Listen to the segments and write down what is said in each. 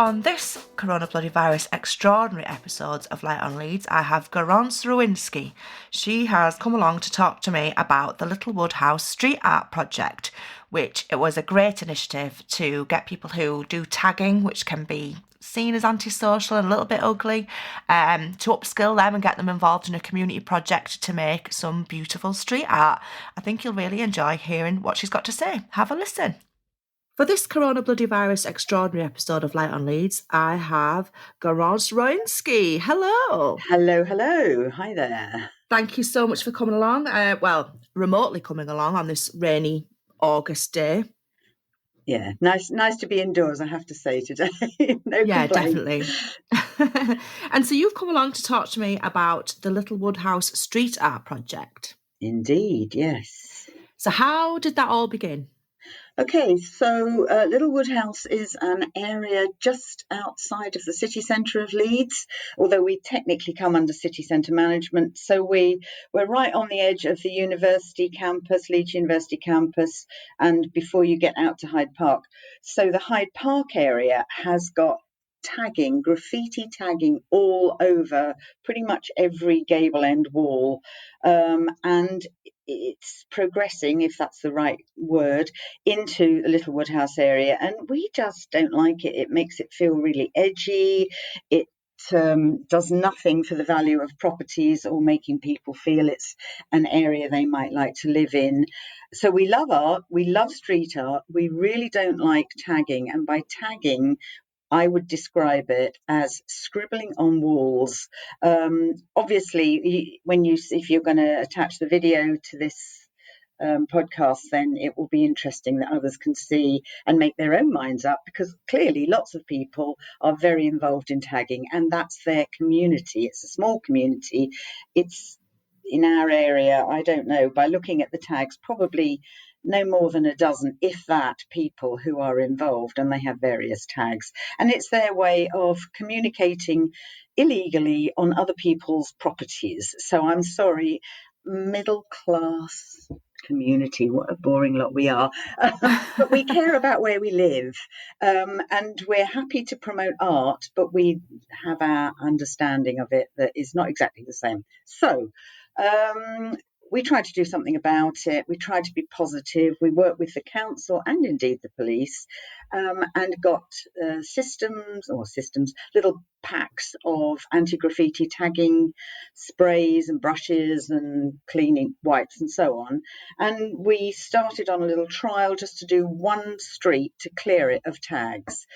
On this coronavirus extraordinary episode of Light on Leeds, I have Garance Rawinsky. She has come along to talk to me about the Little Woodhouse street art project, which it was a great initiative to get people who do tagging, which can be seen as antisocial and a little bit ugly, to upskill them and get them involved in a community project to make some beautiful street art. I think you'll really enjoy hearing what she's got to say. Have a listen. For this coronavirus extraordinary episode of Light on Leeds, I have Garance Rawinsky. Hello. Hello. Hi there. Thank you so much for coming along. Remotely coming along on this rainy August day. Yeah, nice to be indoors, I have to say today. Yeah, definitely. And so you've come along to talk to me about the Little Woodhouse street art project. Indeed, yes. So how did that all begin? Okay, so Little Woodhouse is an area just outside of the city centre of Leeds, although we technically come under city centre management. So we're right on the edge of the university campus, Leeds University campus, and before you get out to Hyde Park. So the Hyde Park area has got tagging, graffiti tagging all over pretty much every gable end wall, and it's progressing, if that's the right word, into the Little Woodhouse area, and we just don't like it. It makes it feel really edgy. It does nothing for the value of properties or making people feel it's an area they might like to live in. So we love art, we love street art, we really don't like tagging, and by tagging I would describe it as scribbling on walls. Obviously, if you're going to attach the video to this podcast, then it will be interesting that others can see and make their own minds up, because clearly lots of people are very involved in tagging, and that's their community. It's a small community. It's in our area, I don't know, by looking at the tags, probably no more than a dozen, if that, people who are involved, and they have various tags. And it's their way of communicating illegally on other people's properties. So I'm sorry, middle class community, what a boring lot we are. But we care about where we live, and we're happy to promote art, but we have our understanding of it that is not exactly the same. So we tried to do something about it. We tried to be positive. We worked with the council and indeed the police, and got little packs of anti-graffiti tagging sprays and brushes and cleaning wipes and so on. And we started on a little trial just to do one street to clear it of tags.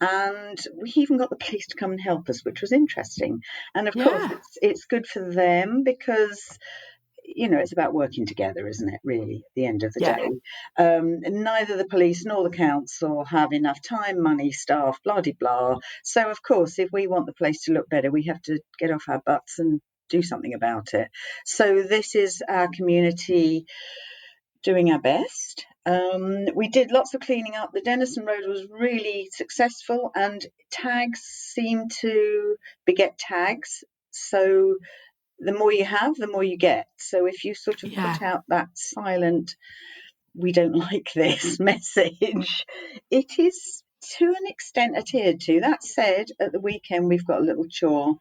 And we even got the police to come and help us, which was interesting. And of course, it's good for them because, it's about working together, isn't it, really, at the end of the day? Neither the police nor the council have enough time, money, staff, blah-de-blah. So, of course, if we want the place to look better, we have to get off our butts and do something about it. So this is our community doing our best. We did lots of cleaning up. The Denison Road was really successful, and tags seem to beget tags. So the more you have, the more you get. So if you sort of put out that silent, we don't like this message, it is to an extent adhered to. That said, at the weekend, we've got a little chore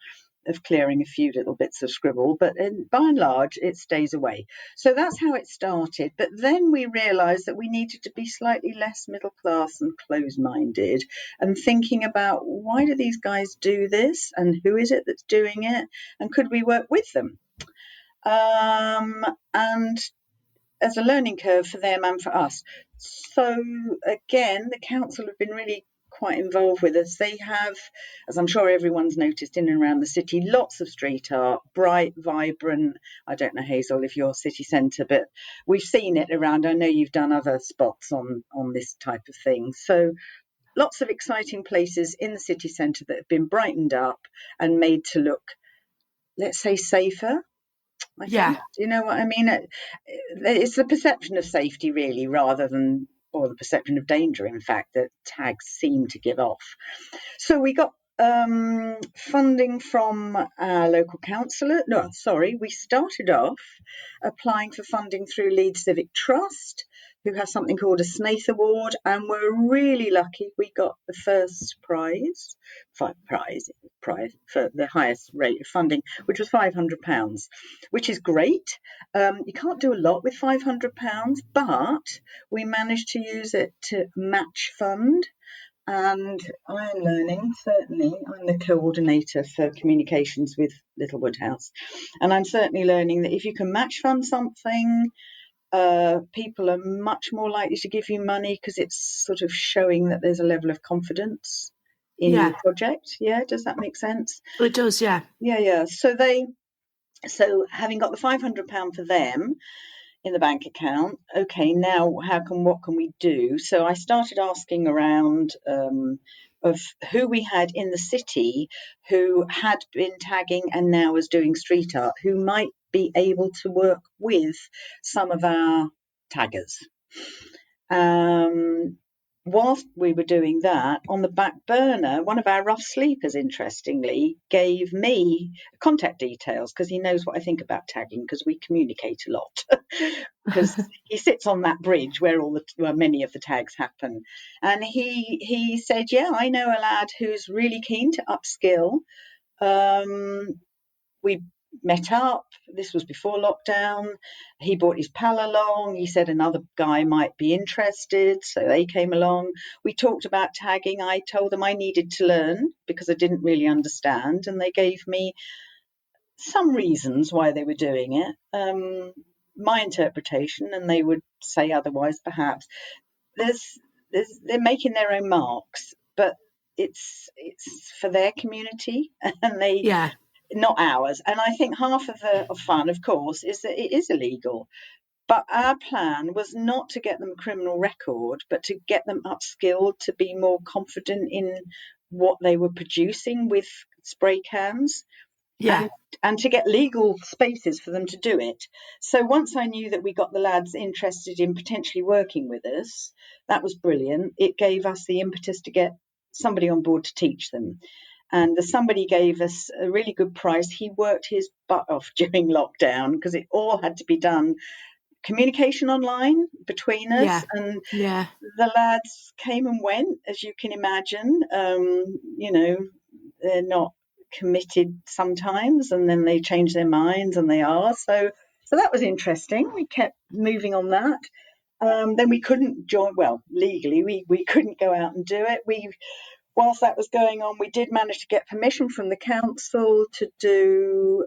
of clearing a few little bits of scribble, but by and large, it stays away. So that's how it started. But then we realised that we needed to be slightly less middle class and closed-minded, and thinking about, why do these guys do this, and who is it that's doing it, and could we work with them? And as a learning curve for them and for us. So again, the council have been really quite involved with us. They have, as I'm sure everyone's noticed in and around the city, lots of street art, bright, vibrant. I don't know, Hazel, if you're city centre, but we've seen it around. I know you've done other spots on this type of thing. So lots of exciting places in the city centre that have been brightened up and made to look, let's say, safer. Do you know what I mean? It's the perception of safety, really, rather than, or the perception of danger, in fact, that tags seem to give off. So we got funding from our local councillor. We started off applying for funding through Leeds Civic Trust. who has something called a Snaith Award, and we're really lucky. We got the first prize for the highest rate of funding, which was £500, which is great. You can't do a lot with £500, but we managed to use it to match fund. And I'm learning, certainly, I'm the coordinator for communications with Little Woodhouse, and I'm certainly learning that if you can match fund something, people are much more likely to give you money because it's sort of showing that there's a level of confidence in your project. Yeah, does that make sense? It does, yeah. Yeah. So having got the £500 for them in the bank account, okay, now what can we do? So I started asking around of who we had in the city who had been tagging and now was doing street art, who might be able to work with some of our taggers. Whilst we were doing that, on the back burner, one of our rough sleepers, interestingly, gave me contact details because he knows what I think about tagging because we communicate a lot. Because he sits on that bridge where many of the tags happen, and he said, "Yeah, I know a lad who's really keen to upskill." We met up. This was before lockdown. He brought his pal along. He said another guy might be interested, so they came along. We talked about tagging. I told them I needed to learn because I didn't really understand, and they gave me some reasons why they were doing it. My interpretation, and they would say otherwise perhaps. They're making their own marks, but it's for their community, and not ours. And I think half of the fun, of course, is that it is illegal. But our plan was not to get them a criminal record, but to get them upskilled to be more confident in what they were producing with spray cans. Yeah. And to get legal spaces for them to do it. So once I knew that we got the lads interested in potentially working with us, that was brilliant. It gave us the impetus to get somebody on board to teach them. And the somebody gave us a really good price. He worked his butt off during lockdown because it all had to be done communication online between us. And the lads came and went, as you can imagine. They're not committed sometimes, and then they change their minds, and they are. So that was interesting. We kept moving on that. Then we couldn't join. Well, legally, we couldn't go out and do it. Whilst that was going on, we did manage to get permission from the council to do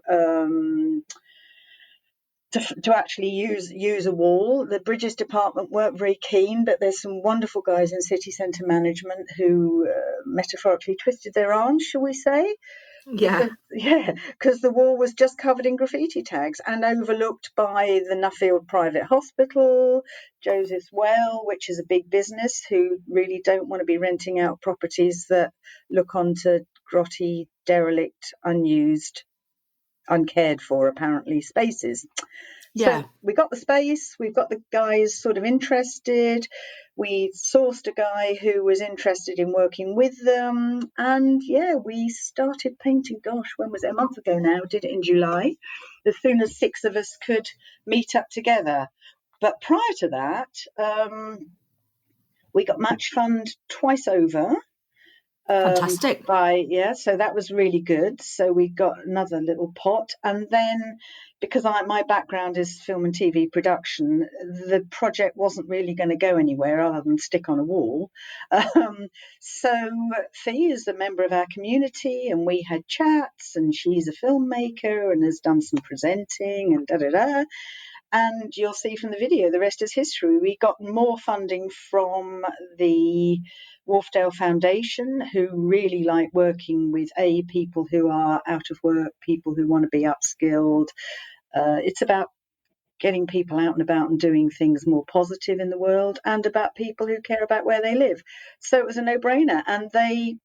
to actually use a wall. The Bridges department weren't very keen, but there's some wonderful guys in city centre management who metaphorically twisted their arms, shall we say? Because the wall was just covered in graffiti tags and overlooked by the Nuffield Private Hospital, Joseph's Well, which is a big business who really don't want to be renting out properties that look onto grotty, derelict, unused, uncared for, apparently, spaces. So we got the space, we've got the guys sort of interested. We sourced a guy who was interested in working with them, and we started painting. Gosh, when was it? A month ago now. Did it in July, as soon as 6 of us could meet up together. But prior to that, we got match fund twice over. Fantastic. So that was really good. So we got another little pot, and then because my background is film and TV production, the project wasn't really going to go anywhere other than stick on a wall. So Fee is a member of our community, and we had chats, and she's a filmmaker and has done some presenting and da-da-da. And you'll see from the video, the rest is history. We got more funding from the Wharfdale Foundation, who really like working with people who are out of work, people who want to be upskilled. It's about getting people out and about and doing things more positive in the world, and about people who care about where they live. So it was a no-brainer, and they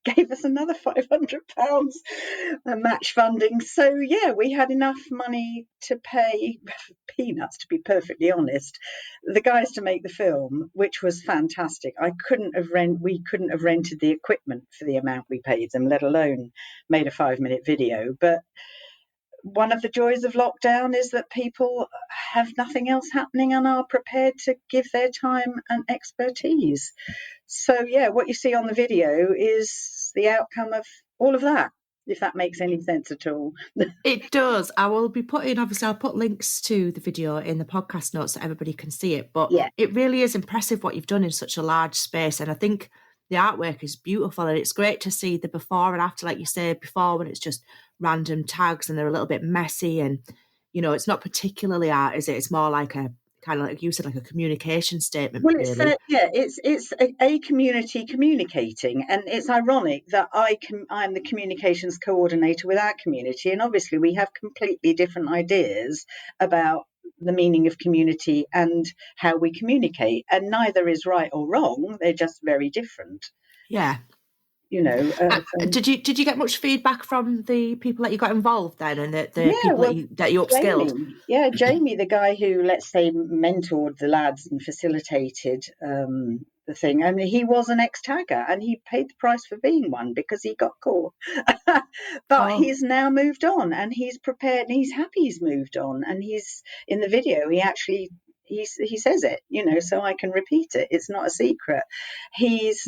gave us another £500 match funding. So we had enough money to pay peanuts, to be perfectly honest, the guys to make the film, which was fantastic. We couldn't have rented the equipment for the amount we paid them, let alone made a 5-minute video. But one of the joys of lockdown is that people have nothing else happening and are prepared to give their time and expertise. So, yeah, what you see on the video is the outcome of all of that, if that makes any sense at all. It does. I will be putting, obviously, I'll put links to the video in the podcast notes so everybody can see it. But Yeah. it really is impressive what you've done in such a large space. And I think the artwork is beautiful. And it's great to see the before and after, like you said before, when it's just random tags and they're a little bit messy. And, you know, it's not particularly art, is it? It's more like a kind of like you said, like a communication statement, Well, really. it's a community communicating, and it's ironic that I'm the communications coordinator with our community, and obviously we have completely different ideas about the meaning of community and how we communicate, and neither is right or wrong. They're just very different, Yeah. you know. Did you get much feedback from the people that you got involved then, and the Yeah, people well, that you upskilled? Jamie, the guy who, let's say, mentored the lads and facilitated the thing, and he was an ex-tagger, and he paid the price for being one because he got caught. But Oh, he's now moved on, and he's prepared, and he's happy he's moved on, and he's in the video. He actually he says it, you know, so I can repeat it. It's not a secret. He's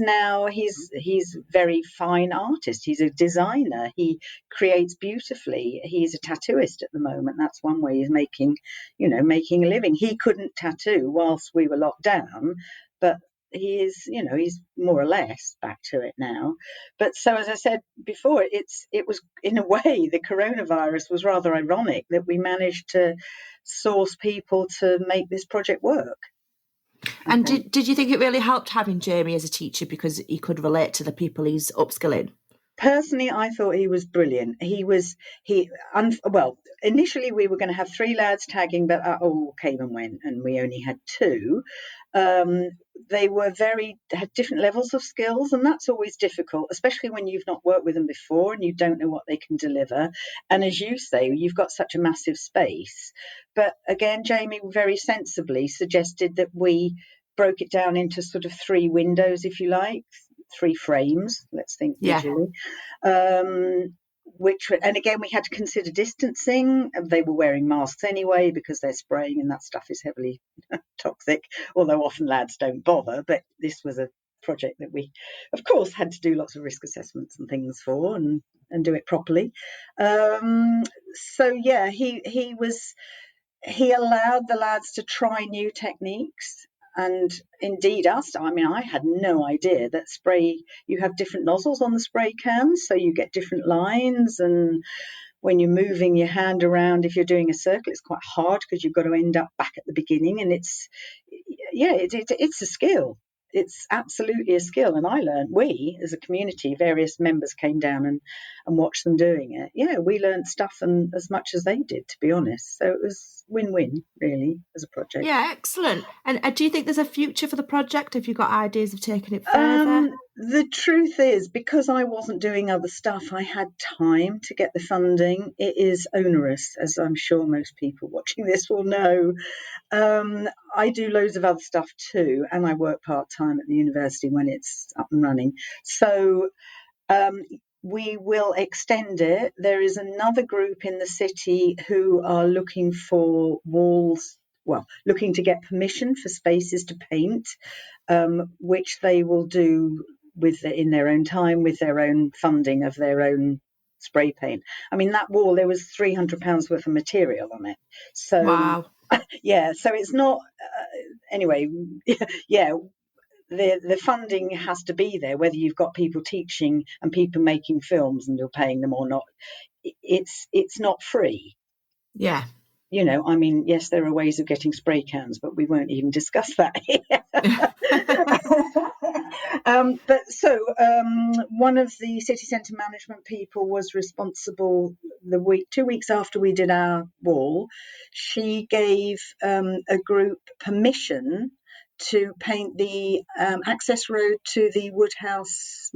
very fine artist. He's a designer. He creates beautifully. He's a tattooist at the moment. That's one way he's making a living. He couldn't tattoo whilst we were locked down, but he's more or less back to it now. But so, as I said before, it was, in a way, the coronavirus was rather ironic that we managed to source people to make this project work. and did you think it really helped having Jamie as a teacher because he could relate to the people he's upskilling? Personally, I thought he was brilliant. Well, initially we were going to have 3 lads tagging, but all came and went, and we only had 2. They had different levels of skills, and that's always difficult, especially when you've not worked with them before and you don't know what they can deliver. And as you say, you've got such a massive space. But again, Jamie very sensibly suggested that we broke it down into sort of 3 windows, if you like, 3 frames, let's think visually. And again, we had to consider distancing. They were wearing masks anyway because they're spraying, and that stuff is heavily toxic, although often lads don't bother. But this was a project that we, of course, had to do lots of risk assessments and things for, and do it properly. So yeah, he allowed the lads to try new techniques. And indeed, I had no idea that you have different nozzles on the spray cans, so you get different lines. And when you're moving your hand around, if you're doing a circle, it's quite hard because you've got to end up back at the beginning. And it's a skill. It's absolutely a skill. And we as a community, various members came down and watched them doing it. Yeah, we learned stuff and as much as they did, to be honest. So it was win-win, really, as a project. Yeah, excellent. And do you think there's a future for the project? Have you got ideas of taking it further? The truth is, because I wasn't doing other stuff, I had time to get the funding. It is onerous, as I'm sure most people watching this will know. I do loads of other stuff too, and I work part-time at the university when it's up and running. So we will extend it. There is another group in the city who are looking for looking to get permission for spaces to paint, which they will do in their own time, with their own funding of their own spray paint. I mean, that wall, there was £300 worth of material on it. So Wow. yeah, so it's not anyway. Yeah, the funding has to be there, whether you've got people teaching and people making films and you're paying them or not. It's not free. Yeah. I mean, yes, there are ways of getting spray cans, but we won't even discuss that here. One of the city centre management people was responsible 2 weeks after we did our wall. She gave a group permission to paint the access road to the Woodhouse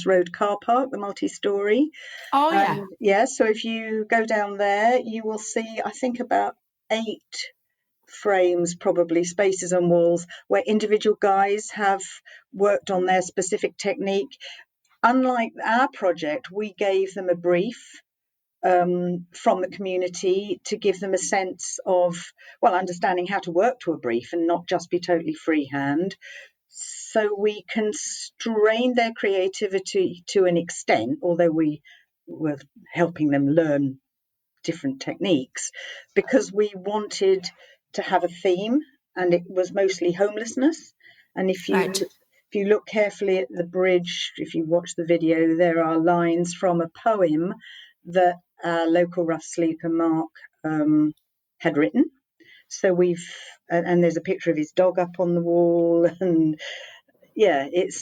Road car park, the multi-storey. Oh, yeah. Yeah, so if you go down there, you will see, I think, about 8 frames, probably, spaces on walls where individual guys have worked on their specific technique. Unlike our project, we gave them a brief from the community to give them a sense of, well, understanding how to work to a brief and not just be totally freehand. So we constrain their creativity to an extent, although we were helping them learn different techniques, because we wanted to have a theme, and it was mostly homelessness. And if you look carefully at the bridge, if you watch the video, there are lines from a poem that local rough sleeper Mark had written. So and there's a picture of his dog up on the wall, and it's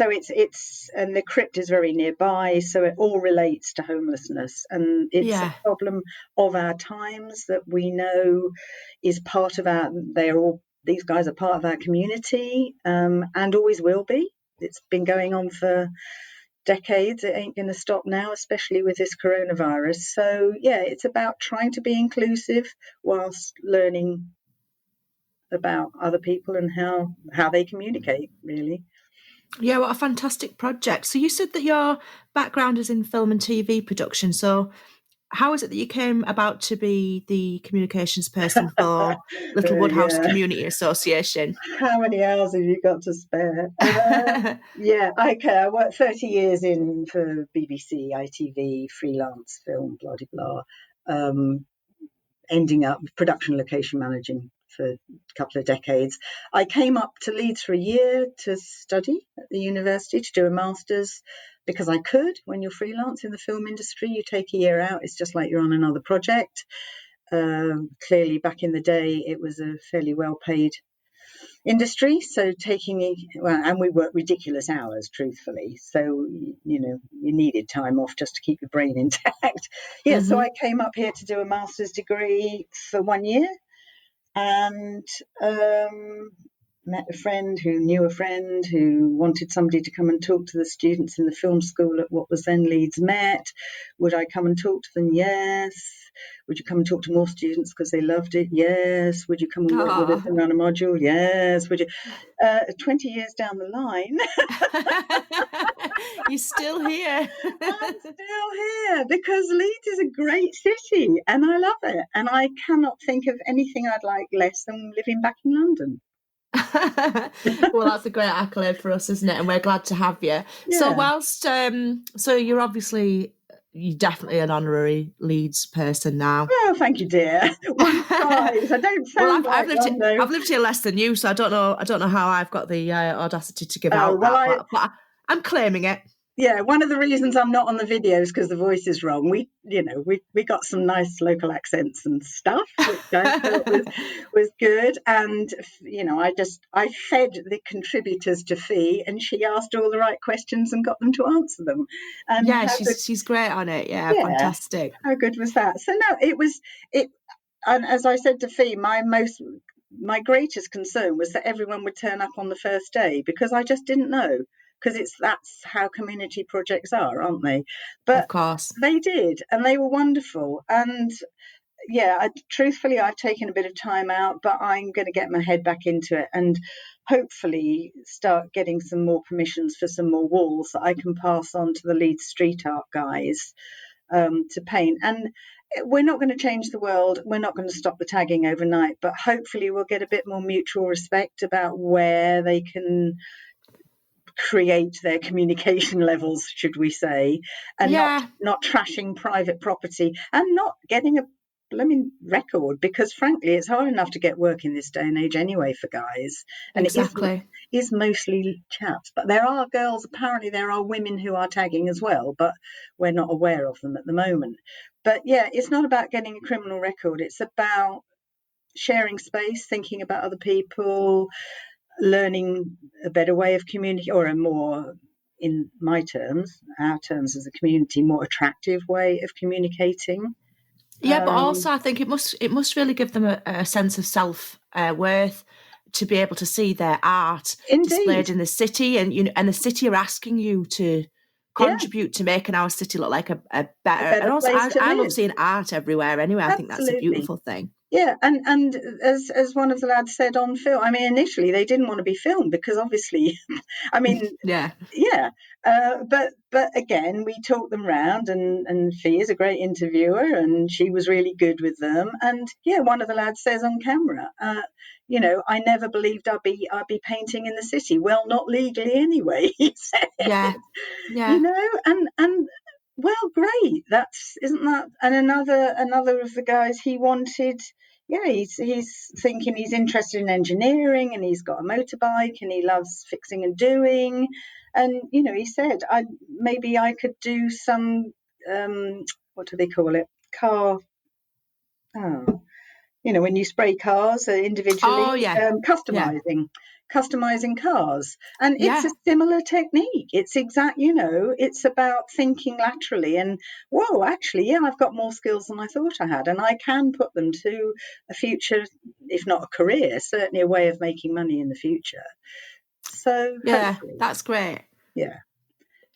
and the crypt is very nearby, so it all relates to homelessness, and it's a problem of our times that we know is part of these guys are part of our community, and always will be. It's been going on for decades. It ain't going to stop now, especially with this coronavirus. So it's about trying to be inclusive whilst learning about other people and how they communicate, really. Yeah, what a fantastic project. So you said that your background is in film and TV production. So how is it that you came about to be the communications person for Little Woodhouse Community Association? How many hours have you got to spare? Okay. I worked 30 years for BBC, ITV, freelance film, blah, blah, blah. Ending up production location managing for a couple of decades. I came up to Leeds for a year to study at the university, to do a master's, because I could. When you're freelance in the film industry, you take a year out. It's just like you're on another project. Clearly, back in the day, it was a fairly well-paid industry, so and we worked ridiculous hours, truthfully, so you needed time off just to keep your brain intact. So I came up here to do a master's degree for 1 year, and met a friend who knew a friend who wanted somebody to come and talk to the students in the film school at what was then Leeds Met. Would I come and talk to them? Yes. Would you come and talk to more students because they loved it? Yes. Would you come and work with us and run a module? Yes. Would you? 20 years down the line. You're still here. I'm still here because Leeds is a great city and I love it. And I cannot think of anything I'd like less than living back in London. Well, that's a great accolade for us, isn't it? And we're glad to have you. So whilst so you're definitely an honorary Leeds person now. Oh, thank you, dear. One size. I don't sound I've lived here less than you, so I don't know how I've got the audacity to give out that, but I'm claiming it. Yeah, one of the reasons I'm not on the videos because the voice is wrong. We got some nice local accents and stuff, which I thought was good. And I fed the contributors to Fee, and she asked all the right questions and got them to answer them. And she's great on it. Yeah, fantastic. How good was that? So no, it was it. And as I said to Fee, my greatest concern was that everyone would turn up on the first day, because I just didn't know. Because that's how community projects are, aren't they? But of course they did, and they were wonderful. And truthfully, I've taken a bit of time out, but I'm going to get my head back into it and hopefully start getting some more permissions for some more walls that I can pass on to the Leeds street art guys to paint. And we're not going to change the world. We're not going to stop the tagging overnight, but hopefully we'll get a bit more mutual respect about where they can create their communication levels, should we say, and not trashing private property and not getting a blooming record, because frankly it's hard enough to get work in this day and age anyway for guys, and it is mostly chaps, but there are girls, apparently there are women who are tagging as well, but we're not aware of them at the moment. But it's not about getting a criminal record, it's about sharing space, thinking about other people, learning a better way of communicating, or a more, in my terms, our terms as a community, more attractive way of communicating. But also I think it must really give them a sense of self-worth to be able to see their art displayed in the city, and the city are asking you to contribute to making our city look like a better and also I love seeing art everywhere anyway. I think that's a beautiful thing. Yeah, and as one of the lads said on film, I mean, initially they didn't want to be filmed because obviously, I mean, Yeah. yeah, but again, we talked them round, and Fee is a great interviewer, and she was really good with them. And yeah, one of the lads says on camera, you know, I never believed I'd be painting in the city. Well, not legally anyway, he said. Yeah. You Yeah. know, and well, great. That's isn't that? And another of the guys, he wanted. Yeah, he's thinking he's interested in engineering, and he's got a motorbike, and he loves fixing and doing. And you know, he said, I maybe I could do some what do they call it? Car. Oh, you know, when you spray cars Oh, individually, yeah. Yeah. customizing cars. And it's a Yeah. similar technique. It's you know, it's about thinking laterally and, whoa, actually, yeah, I've got more skills than I thought I had, and I can put them to a future, if not a career, certainly a way of making money in the future. So Yeah. hopefully, That's great. yeah,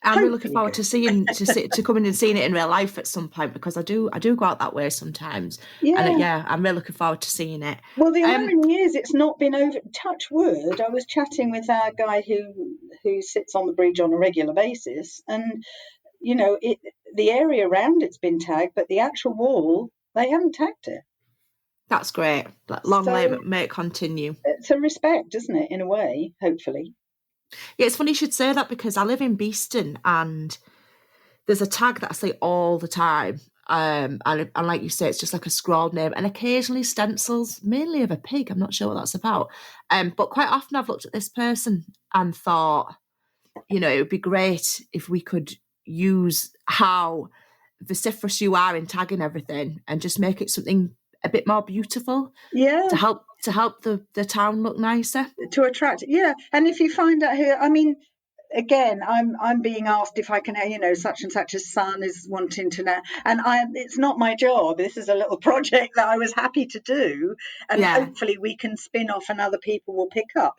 I'm really looking hopefully forward good. to coming and seeing it in real life at some point, because I do go out that way sometimes, and Yeah. yeah, I'm really looking forward to seeing it. Well, the Um, irony is, it's not been over. Touch wood. I was chatting with our guy who sits on the bridge on a regular basis, and you know, the area around it's been tagged, but the actual wall they haven't tagged it. that's great. Long So live, may it continue. it's a respect, isn't it? In a way, hopefully. Yeah, it's funny you should say that, because I live in Beeston, and there's a tag that I see all the time. And like you say, it's just like a scrawled name, and occasionally stencils, mainly of a pig. I'm not sure what that's about. But quite often I've looked at this person and thought, you know, it would be great if we could use how vociferous you are in tagging everything and just make it something a bit more beautiful Yeah, to help the town look nicer. to attract. Yeah, and if you find out who, I mean, again, I'm being asked if I can, you know, such and such a son is wanting to know, and it's not my job. This is a little project that I was happy to do, and Yeah. hopefully we can spin off and other people will pick up.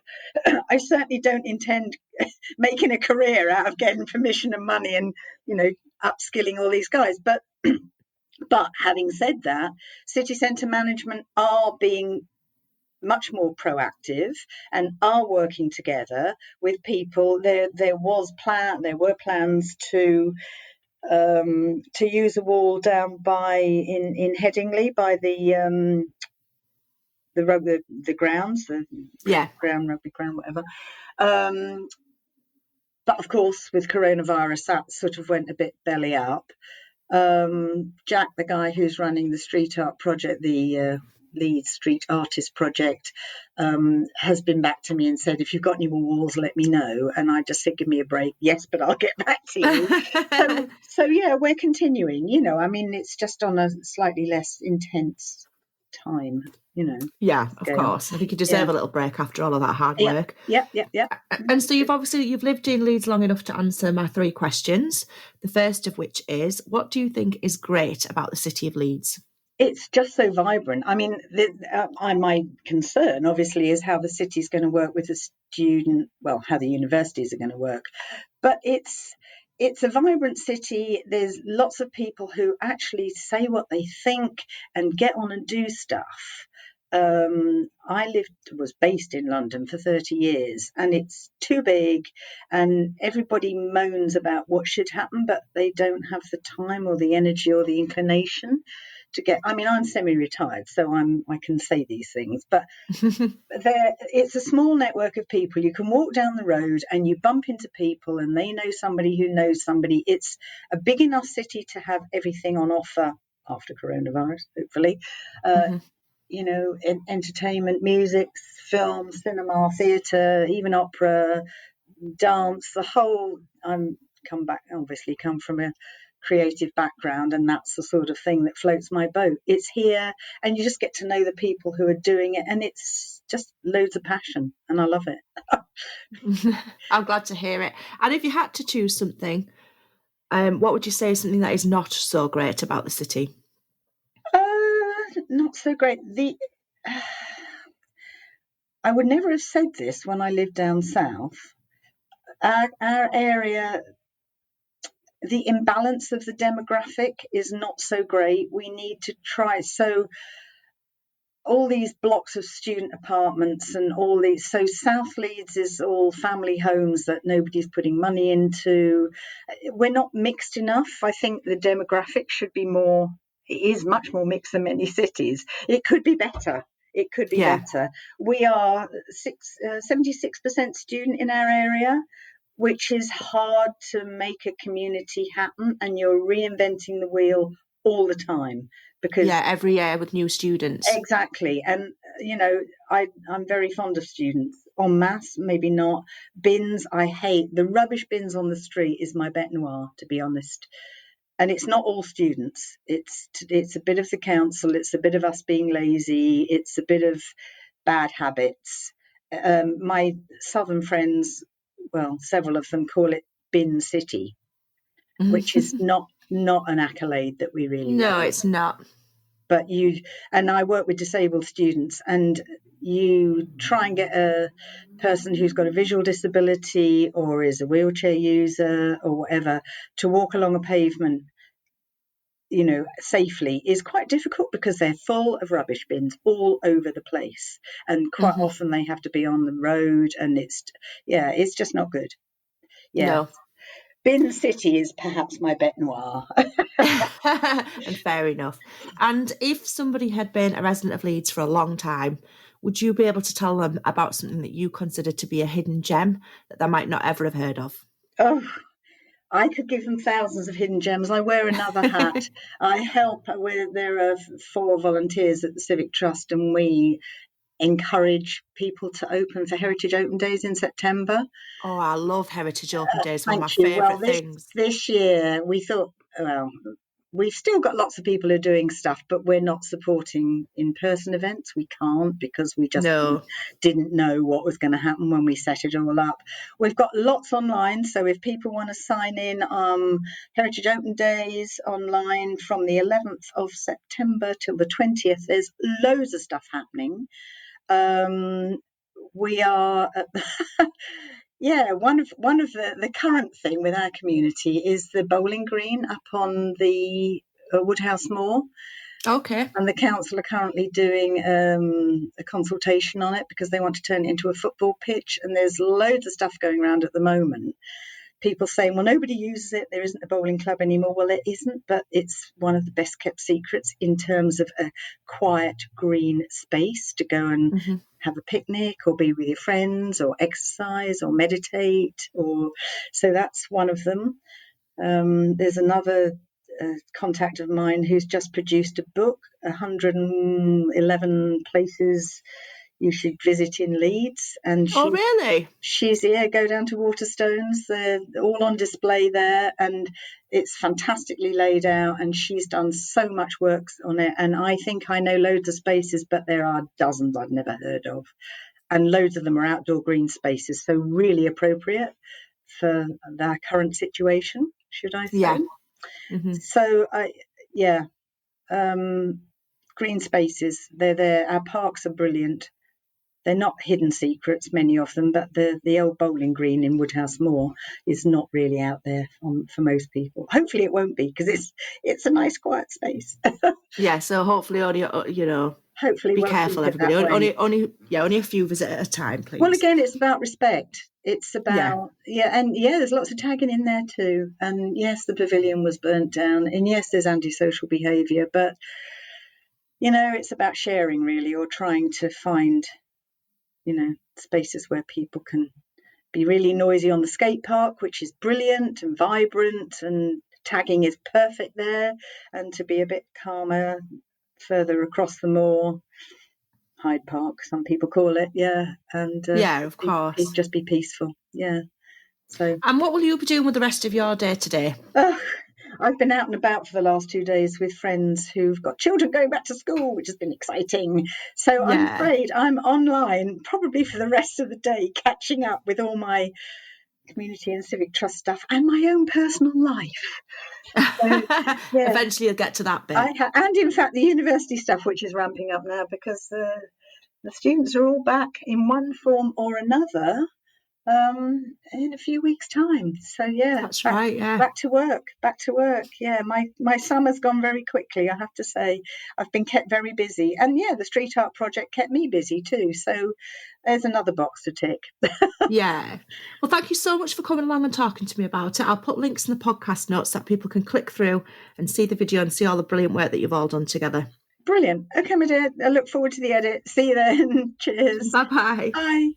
I certainly don't intend making a career out of getting permission and money and, you know, upskilling all these guys, but having said that, city centre management are being much more proactive and are working together with people. There were plans to use a wall down by in Headingley by the grounds, the Yeah. rugby ground, whatever. Um, but of course, with coronavirus, that sort of went a bit belly up. Jack, the guy who's running the street art project, the Leeds Street Artist Project, has been back to me and said, if you've got any more walls, let me know. And I just said, give me a break. Yes, but I'll get back to you. So yeah, we're continuing. You know, I mean, it's just on a slightly less intense time, you know, Yeah, of scale. course. I think you Yeah. deserve a little break after all of that hard Yep. work. Yep. Yep. Yep. And so you've lived in Leeds long enough to answer my three questions. The first of which is, what do you think is great about the city of Leeds? It's just so vibrant. I mean, my concern obviously is how the city's going to work with the student, well, how the universities are going to work. But it's a vibrant city. There's lots of people who actually say what they think and get on and do stuff. Was based in London for 30 years, and it's too big, and everybody moans about what should happen, but they don't have the time or the energy or the inclination to get. I mean, I'm semi-retired, so I can say these things, but it's a small network of people. You can walk down the road and you bump into people, and they know somebody who knows somebody. It's a big enough city to have everything on offer after coronavirus, hopefully. Mhm. You know, entertainment, music, film, cinema, theatre, even opera, dance, the whole. Come from a creative background, and that's the sort of thing that floats my boat. It's here, and you just get to know the people who are doing it, and it's just loads of passion, and I love it. I'm glad to hear it. And if you had to choose something, what would you say is something that is not so great about the city? Not so great. I would never have said this when I lived down south. Our area, the imbalance of the demographic is not so great. We need to try. So all these blocks of student apartments and all these. So South Leeds is all family homes that nobody's putting money into. We're not mixed enough. I think the demographic should be more. It is much more mixed than many cities. It could be better. It could be better. We are 76% student in our area, which is hard to make a community happen, and you're reinventing the wheel all the time. Because every year with new students. Exactly. And, I'm very fond of students. En masse, maybe not. Bins, I hate. The rubbish bins on the street is my bête noire, to be honest. And it's not all students. It's a bit of the council. It's a bit of us being lazy. It's a bit of bad habits. My southern friends, well, several of them call it Bin City, which is not an accolade that we really No, like. it's not. But I work with disabled students, and you try and get a person who's got a visual disability or is a wheelchair user or whatever to walk along a pavement, safely is quite difficult because they're full of rubbish bins all over the place. And quite often they have to be on the road, and it's just not good. Yeah. No. Bin City is perhaps my bête noire. And fair enough. And if somebody had been a resident of Leeds for a long time, would you be able to tell them about something that you consider to be a hidden gem that they might not ever have heard of? Oh, I could give them thousands of hidden gems. I wear another hat. I help there are 4 volunteers at the Civic Trust, and we encourage people to open for Heritage Open Days in September. Oh, I love Heritage Open Days. One of my favourite things. This year we thought, we've still got lots of people who are doing stuff, but we're not supporting in-person events. We can't, because we just didn't know what was going to happen when we set it all up. We've got lots online, so if people want to sign in, Heritage Open Days online from the 11th of September till the 20th, there's loads of stuff happening. We are one of the current thing with our community is the bowling green up on the Woodhouse Moor. Okay. And the council are currently doing a consultation on it because they want to turn it into a football pitch, and there's loads of stuff going around at the moment. People saying, well, nobody uses it, there isn't a bowling club anymore. Well, it isn't, but it's one of the best kept secrets in terms of a quiet green space to go and have a picnic or be with your friends or exercise or meditate. So that's one of them. There's another contact of mine who's just produced a book, 111 places you should visit in Leeds. And really? She's here. Go down to Waterstones. They're all on display there, and it's fantastically laid out. And she's done so much work on it. And I think I know loads of spaces, but there are dozens I've never heard of. And loads of them are outdoor green spaces, so really appropriate for our current situation, should I say. Yeah. So, green spaces, they're there. Our parks are brilliant. They're not hidden secrets, many of them, but the old bowling green in Woodhouse Moor is not really out there for most people. Hopefully it won't be, because it's a nice quiet space. Yeah, so hopefully only, hopefully be we'll careful, everybody. Only a few visits at a time, please. Well, again, it's about respect. It's about, there's lots of tagging in there too. And yes, the pavilion was burnt down. And yes, there's antisocial behaviour. But, it's about sharing, really, or trying to find, spaces where people can be really noisy on the skate park, which is brilliant and vibrant, and tagging is perfect there. And to be a bit calmer further across the moor, Hyde Park, some people call it, and of course, just be peaceful, So, and what will you be doing with the rest of your day today? I've been out and about for the last 2 days with friends who've got children going back to school, which has been exciting. So I'm afraid I'm online probably for the rest of the day, catching up with all my community and civic trust stuff and my own personal life. So, eventually you'll get to that bit. And in fact, the university stuff, which is ramping up now because the students are all back in one form or another in a few weeks' time. So yeah, That's right, yeah. back to work. Yeah, my summer's gone very quickly, I have to say. I've been kept very busy, and yeah, the street art project kept me busy too. So there's another box to tick. Yeah. Well, thank you so much for coming along and talking to me about it. I'll put links in the podcast notes that people can click through and see the video and see all the brilliant work that you've all done together. Brilliant. Okay, my dear, I look forward to the edit. See you then. Cheers. Bye-bye. Bye.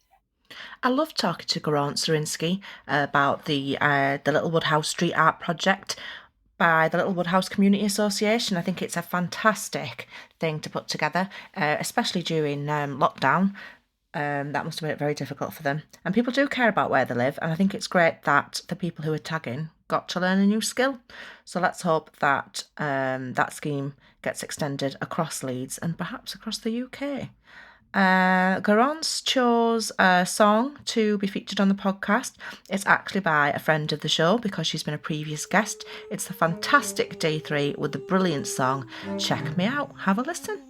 I love talking to Garance Rawinsky about the Little Woodhouse Street Art Project by the Little Woodhouse Community Association. I think it's a fantastic thing to put together, especially during lockdown. That must have made it very difficult for them. And people do care about where they live, and I think it's great that the people who are tagging got to learn a new skill. So let's hope that that scheme gets extended across Leeds and perhaps across the UK. Garance chose a song to be featured on the podcast. It's actually by a friend of the show because she's been a previous guest. It's the fantastic D3 with the brilliant song Check Me Out. Have a listen.